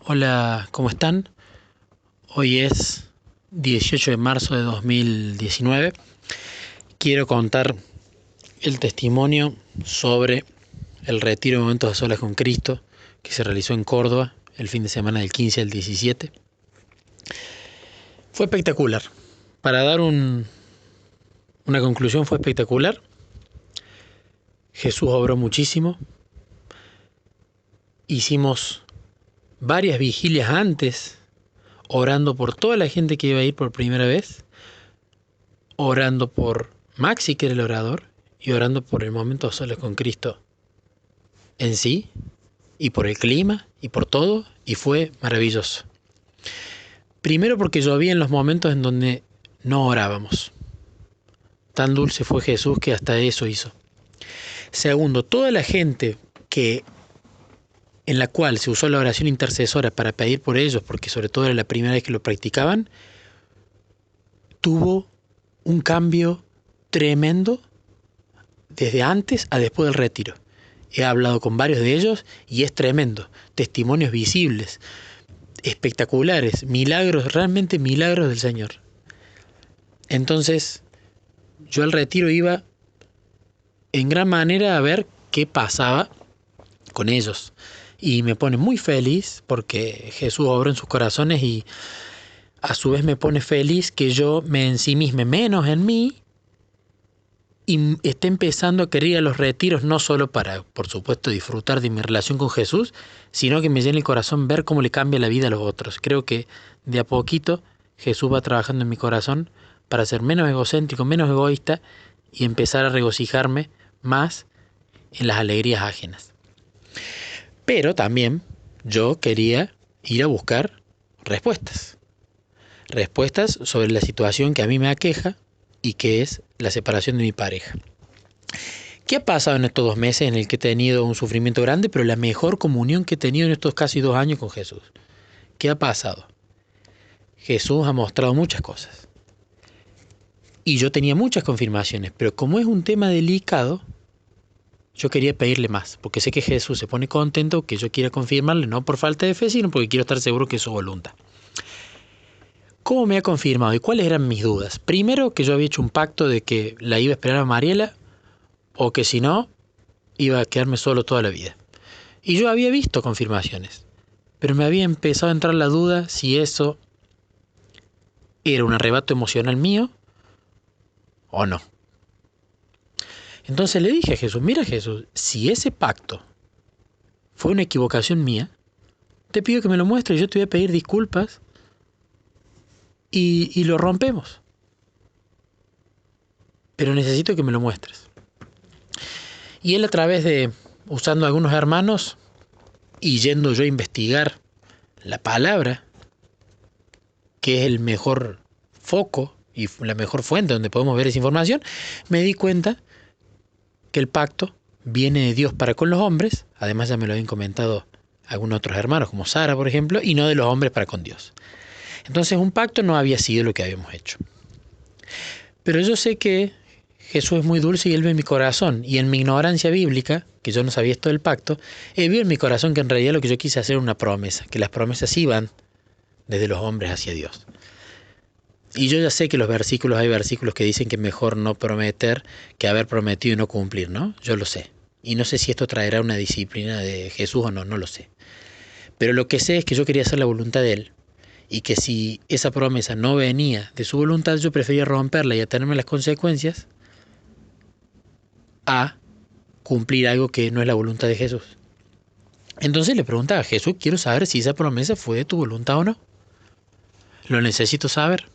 Hola, ¿cómo están? Hoy es 18 de marzo de 2019. Quiero contar el testimonio sobre el retiro de Momentos de Solas con Cristo que se realizó en Córdoba el fin de semana del 15 al 17. Fue espectacular. Para dar una conclusión, fue espectacular. Jesús obró muchísimo. Hicimos varias vigilias antes, orando por toda la gente que iba a ir por primera vez, orando por Maxi, que era el orador, y orando por el momento solos con Cristo en sí, y por el clima, y por todo, y fue maravilloso. Primero porque llovía en los momentos en donde no orábamos. Tan dulce fue Jesús que hasta eso hizo. Segundo, toda la gente que en la cual se usó la oración intercesora para pedir por ellos, porque sobre todo era la primera vez que lo practicaban, tuvo un cambio tremendo desde antes a después del retiro. He hablado con varios de ellos y es tremendo. Testimonios visibles, espectaculares, milagros, realmente milagros del Señor. Entonces, yo al retiro iba en gran manera a ver qué pasaba con ellos. Y me pone muy feliz porque Jesús obró en sus corazones y a su vez me pone feliz que yo me ensimisme menos en mí y esté empezando a querer ir a los retiros, no solo para, por supuesto, disfrutar de mi relación con Jesús, sino que me llena el corazón ver cómo le cambia la vida a los otros. Creo que de a poquito Jesús va trabajando en mi corazón para ser menos egocéntrico, menos egoísta y empezar a regocijarme más en las alegrías ajenas. Pero también yo quería ir a buscar respuestas. Respuestas sobre la situación que a mí me aqueja y que es la separación de mi pareja. ¿Qué ha pasado en estos 2 meses en el que he tenido un sufrimiento grande, pero la mejor comunión que he tenido en estos casi 2 años con Jesús? ¿Qué ha pasado? Jesús ha mostrado muchas cosas. Y yo tenía muchas confirmaciones, pero como es un tema delicado, yo quería pedirle más, porque sé que Jesús se pone contento que yo quiera confirmarle, no por falta de fe, sino porque quiero estar seguro que es su voluntad. ¿Cómo me ha confirmado y cuáles eran mis dudas? Primero, que yo había hecho un pacto de que la iba a esperar a Mariela o que si no, iba a quedarme solo toda la vida. Y yo había visto confirmaciones, pero me había empezado a entrar la duda si eso era un arrebato emocional mío o no. Entonces le dije a Jesús, mira Jesús, si ese pacto fue una equivocación mía, te pido que me lo muestres, yo te voy a pedir disculpas y lo rompemos. Pero necesito que me lo muestres. Y él a través de, usando algunos hermanos y yendo yo a investigar la palabra, que es el mejor foco y la mejor fuente donde podemos ver esa información, me di cuenta que el pacto viene de Dios para con los hombres, además ya me lo habían comentado algunos otros hermanos, como Sara, por ejemplo, y no de los hombres para con Dios. Entonces un pacto no había sido lo que habíamos hecho. Pero yo sé que Jesús es muy dulce y Él ve en mi corazón, y en mi ignorancia bíblica, que yo no sabía esto del pacto, Él vio en mi corazón que en realidad lo que yo quise hacer era una promesa, que las promesas sí van desde los hombres hacia Dios. Y yo ya sé que hay versículos que dicen que es mejor no prometer que haber prometido y no cumplir, ¿no? Yo lo sé. Y no sé si esto traerá una disciplina de Jesús o no, no lo sé. Pero lo que sé es que yo quería hacer la voluntad de Él. Y que si esa promesa no venía de su voluntad, yo prefería romperla y atenerme a las consecuencias a cumplir algo que no es la voluntad de Jesús. Entonces le preguntaba a Jesús, quiero saber si esa promesa fue de tu voluntad o no. Lo necesito saber.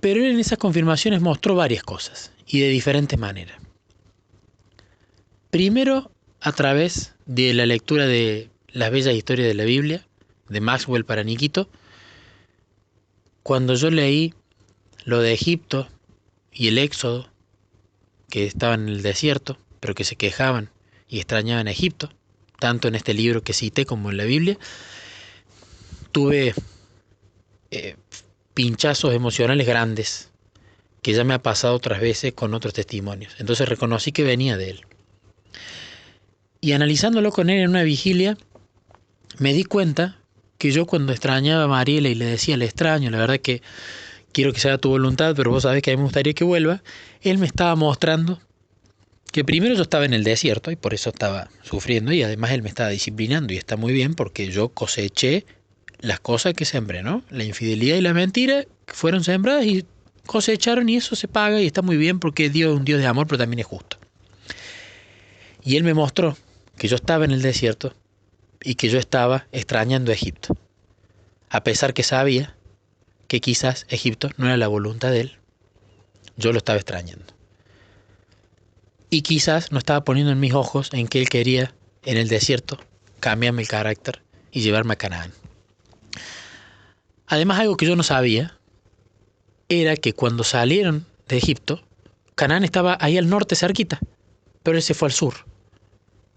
Pero él en esas confirmaciones mostró varias cosas, y de diferentes maneras. Primero, a través de la lectura de las bellas historias de la Biblia, de Maxwell para Niquito, cuando yo leí lo de Egipto y el Éxodo, que estaban en el desierto, pero que se quejaban y extrañaban a Egipto, tanto en este libro que cité como en la Biblia, tuve pinchazos emocionales grandes, que ya me ha pasado otras veces con otros testimonios. Entonces reconocí que venía de él. Y analizándolo con él en una vigilia, me di cuenta que yo cuando extrañaba a Mariela y le decía le extraño, la verdad que quiero que sea tu voluntad, pero vos sabés que a mí me gustaría que vuelva, él me estaba mostrando que primero yo estaba en el desierto y por eso estaba sufriendo, y además él me estaba disciplinando y está muy bien porque yo coseché las cosas que sembré, ¿no? La infidelidad y la mentira fueron sembradas y cosecharon, y eso se paga y está muy bien porque Dios es un Dios de amor, pero también es justo. Y él me mostró que yo estaba en el desierto y que yo estaba extrañando a Egipto, a pesar que sabía que quizás Egipto no era la voluntad de él, yo lo estaba extrañando. Y quizás no estaba poniendo en mis ojos en que él quería, en el desierto, cambiarme el carácter y llevarme a Canaán. Además, algo que yo no sabía era que cuando salieron de Egipto, Canaán estaba ahí al norte cerquita, pero él se fue al sur.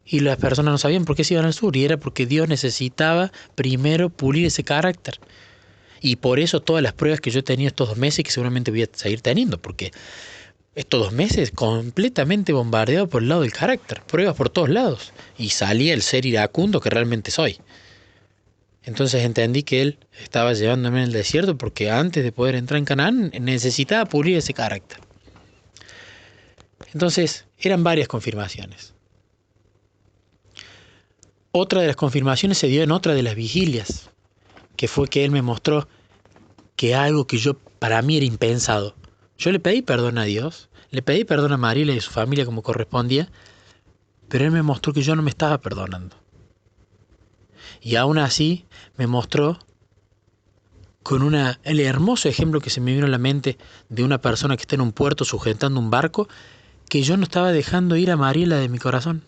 Y las personas no sabían por qué se iban al sur, y era porque Dios necesitaba primero pulir ese carácter. Y por eso todas las pruebas que yo he tenido estos 2 meses, que seguramente voy a seguir teniendo, porque estos 2 meses completamente bombardeado por el lado del carácter, pruebas por todos lados, y salía el ser iracundo que realmente soy. Entonces entendí que él estaba llevándome en el desierto porque antes de poder entrar en Canaán necesitaba pulir ese carácter. Entonces eran varias confirmaciones. Otra de las confirmaciones se dio en otra de las vigilias, que fue que él me mostró que algo que yo para mí era impensado. Yo le pedí perdón a Dios, le pedí perdón a Mariela y a su familia como correspondía, pero él me mostró que yo no me estaba perdonando. Y aún así me mostró con el hermoso ejemplo que se me vino a la mente de una persona que está en un puerto sujetando un barco, que yo no estaba dejando ir a Mariela de mi corazón.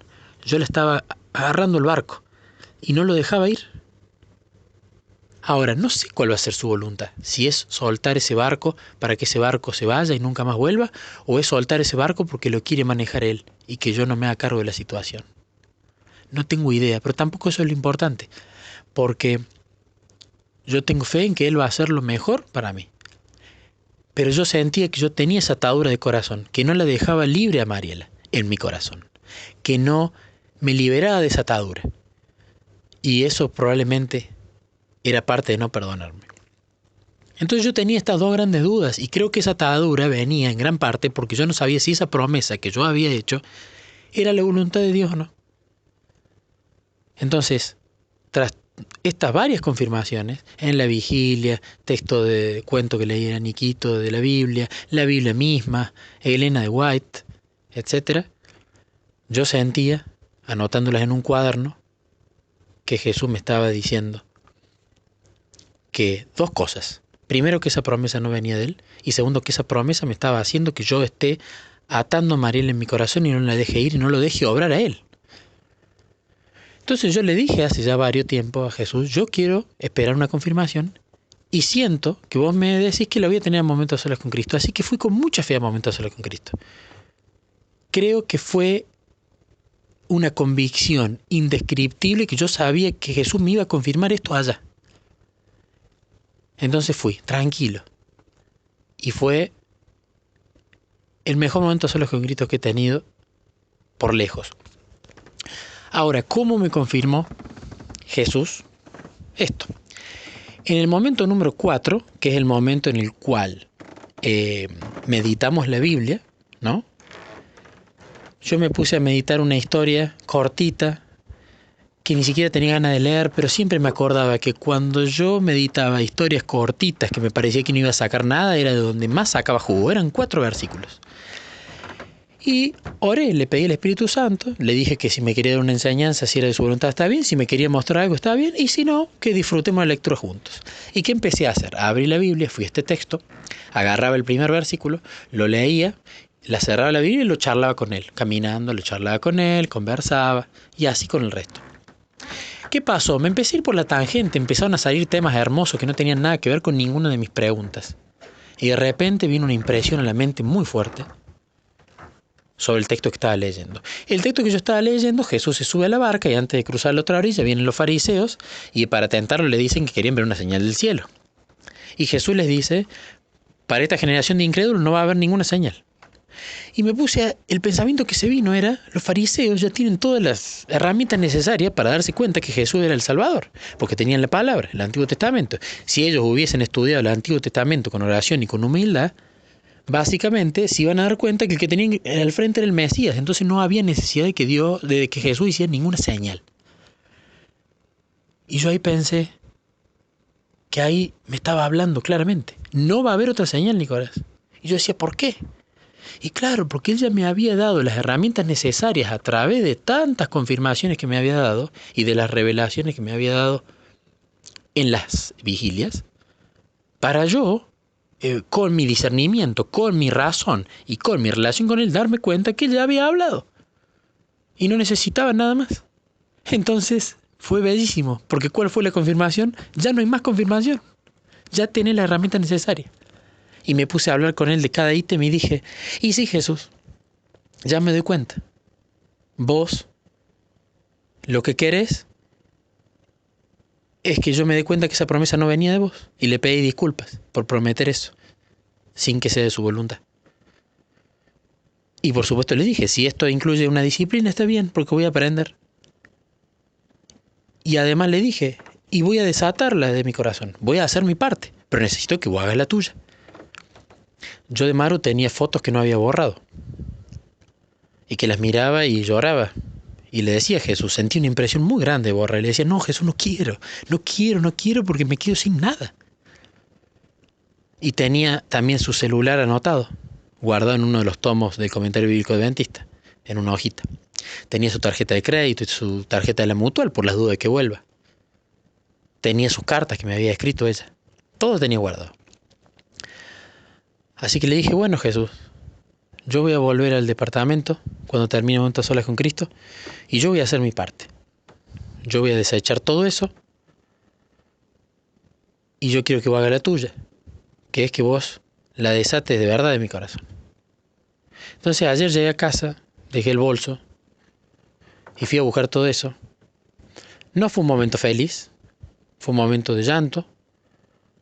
Yo le estaba agarrando el barco y no lo dejaba ir. Ahora, no sé cuál va a ser su voluntad. Si es soltar ese barco para que ese barco se vaya y nunca más vuelva, o es soltar ese barco porque lo quiere manejar él y que yo no me haga cargo de la situación. No tengo idea, pero tampoco eso es lo importante, porque yo tengo fe en que él va a hacer lo mejor para mí. Pero yo sentía que yo tenía esa atadura de corazón, que no la dejaba libre a Mariela en mi corazón, que no me liberaba de esa atadura. Y eso probablemente era parte de no perdonarme. Entonces yo tenía estas 2 grandes dudas, y creo que esa atadura venía en gran parte porque yo no sabía si esa promesa que yo había hecho era la voluntad de Dios o no. Entonces, tras estas varias confirmaciones, en la vigilia, texto de cuento que leía Niquito de la Biblia misma, Elena de White, etc., yo sentía, anotándolas en un cuaderno, que Jesús me estaba diciendo que 2 cosas. Primero, que esa promesa no venía de él, y segundo, que esa promesa me estaba haciendo que yo esté atando a Mariela en mi corazón y no la deje ir y no lo deje obrar a él. Entonces yo le dije hace ya varios tiempos a Jesús, yo quiero esperar una confirmación y siento que vos me decís que la voy a tener a momentos a solas con Cristo, así que fui con mucha fe a momentos a solas con Cristo. Creo que fue una convicción indescriptible que yo sabía que Jesús me iba a confirmar esto allá. Entonces fui, tranquilo. Y fue el mejor momento a solas con Cristo que he tenido por lejos. Ahora, ¿cómo me confirmó Jesús esto? En el momento número 4, que es el momento en el cual meditamos la Biblia, ¿no? Yo me puse a meditar una historia cortita, que ni siquiera tenía ganas de leer, pero siempre me acordaba que cuando yo meditaba historias cortitas que me parecía que no iba a sacar nada, era de donde más sacaba jugo, eran 4 versículos. Y oré, le pedí al Espíritu Santo, le dije que si me quería dar una enseñanza, si era de su voluntad, está bien, si me quería mostrar algo, está bien, y si no, que disfrutemos la lectura juntos. ¿Y qué empecé a hacer? Abrí la Biblia, fui a este texto, agarraba el primer versículo, lo leía, la cerraba la Biblia y lo charlaba con él. Caminando, lo charlaba con él, conversaba, y así con el resto. ¿Qué pasó? Me empecé a ir por la tangente, empezaron a salir temas hermosos que no tenían nada que ver con ninguna de mis preguntas. Y de repente vino una impresión a la mente muy fuerte sobre el texto que estaba leyendo. El texto que yo estaba leyendo, Jesús se sube a la barca y antes de cruzar la otra orilla vienen los fariseos y para tentarlo le dicen que querían ver una señal del cielo. Y Jesús les dice, para esta generación de incrédulos no va a haber ninguna señal. Y me puse el pensamiento que se vino era, los fariseos ya tienen todas las herramientas necesarias para darse cuenta que Jesús era el Salvador, porque tenían la palabra, el Antiguo Testamento. Si ellos hubiesen estudiado el Antiguo Testamento con oración y con humildad, básicamente se iban a dar cuenta que el que tenían al frente era el Mesías, entonces no había necesidad de que Jesús hiciera ninguna señal. Y yo ahí pensé que ahí me estaba hablando claramente. No va a haber otra señal, Nicolás. Y yo decía, ¿por qué? Y claro, porque él ya me había dado las herramientas necesarias a través de tantas confirmaciones que me había dado y de las revelaciones que me había dado en las vigilias, para yo, con mi discernimiento, con mi razón y con mi relación con él, darme cuenta que él ya había hablado. Y no necesitaba nada más. Entonces fue bellísimo, porque ¿cuál fue la confirmación? Ya no hay más confirmación. Ya tenés la herramienta necesaria. Y me puse a hablar con él de cada ítem y dije, y sí, Jesús, ya me doy cuenta. Vos lo que querés es que yo me dé cuenta que esa promesa no venía de vos. Y le pedí disculpas por prometer eso, sin que sea de su voluntad. Y por supuesto le dije, si esto incluye una disciplina, está bien, porque voy a aprender. Y además le dije, y voy a desatarla de mi corazón. Voy a hacer mi parte, pero necesito que vos hagas la tuya. Yo de Maru tenía fotos que no había borrado. Y que las miraba y lloraba. Y le decía a Jesús, sentí una impresión muy grande de borrar. Y le decía, no, Jesús, no quiero porque me quedo sin nada. Y tenía también su celular anotado, guardado en uno de los tomos del Comentario Bíblico Adventista, en una hojita. Tenía su tarjeta de crédito y su tarjeta de la Mutual por las dudas de que vuelva. Tenía sus cartas que me había escrito ella. Todo tenía guardado. Así que le dije, bueno, Jesús, yo voy a volver al departamento cuando termine Momentos Solas con Cristo y yo voy a hacer mi parte. Yo voy a desechar todo eso y yo quiero que vos hagas la tuya, que es que vos la desates de verdad de mi corazón. Entonces ayer llegué a casa, dejé el bolso y fui a buscar todo eso. No fue un momento feliz, fue un momento de llanto,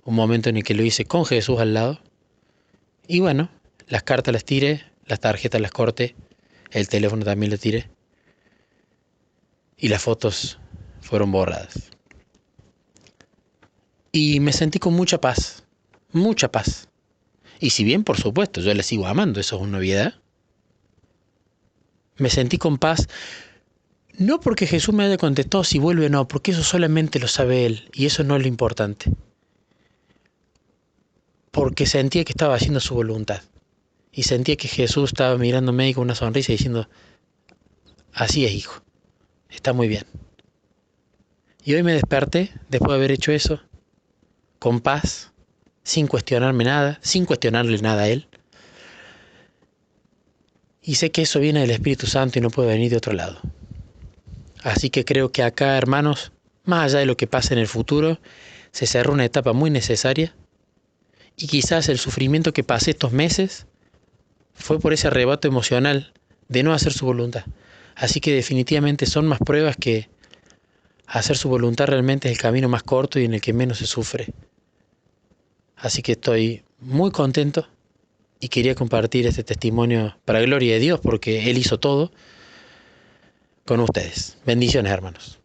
un momento en el que lo hice con Jesús al lado. Y bueno, las cartas las tiré, las tarjetas las corté, el teléfono también lo tiré. Y las fotos fueron borradas. Y me sentí con mucha paz, mucha paz. Y si bien, por supuesto, yo la sigo amando, eso es una obviedad, me sentí con paz, no porque Jesús me haya contestado si vuelve o no, porque eso solamente lo sabe Él, y eso no es lo importante. Porque sentía que estaba haciendo su voluntad. Y sentía que Jesús estaba mirándome con una sonrisa y diciendo, así es, hijo, está muy bien. Y hoy me desperté, después de haber hecho eso, con paz, sin cuestionarme nada, sin cuestionarle nada a Él. Y sé que eso viene del Espíritu Santo y no puede venir de otro lado. Así que creo que acá, hermanos, más allá de lo que pase en el futuro, se cerró una etapa muy necesaria. Y quizás el sufrimiento que pasé estos meses fue por ese arrebato emocional de no hacer su voluntad. Así que definitivamente son más pruebas que hacer su voluntad realmente es el camino más corto y en el que menos se sufre. Así que estoy muy contento y quería compartir este testimonio para gloria de Dios porque Él hizo todo con ustedes. Bendiciones, hermanos.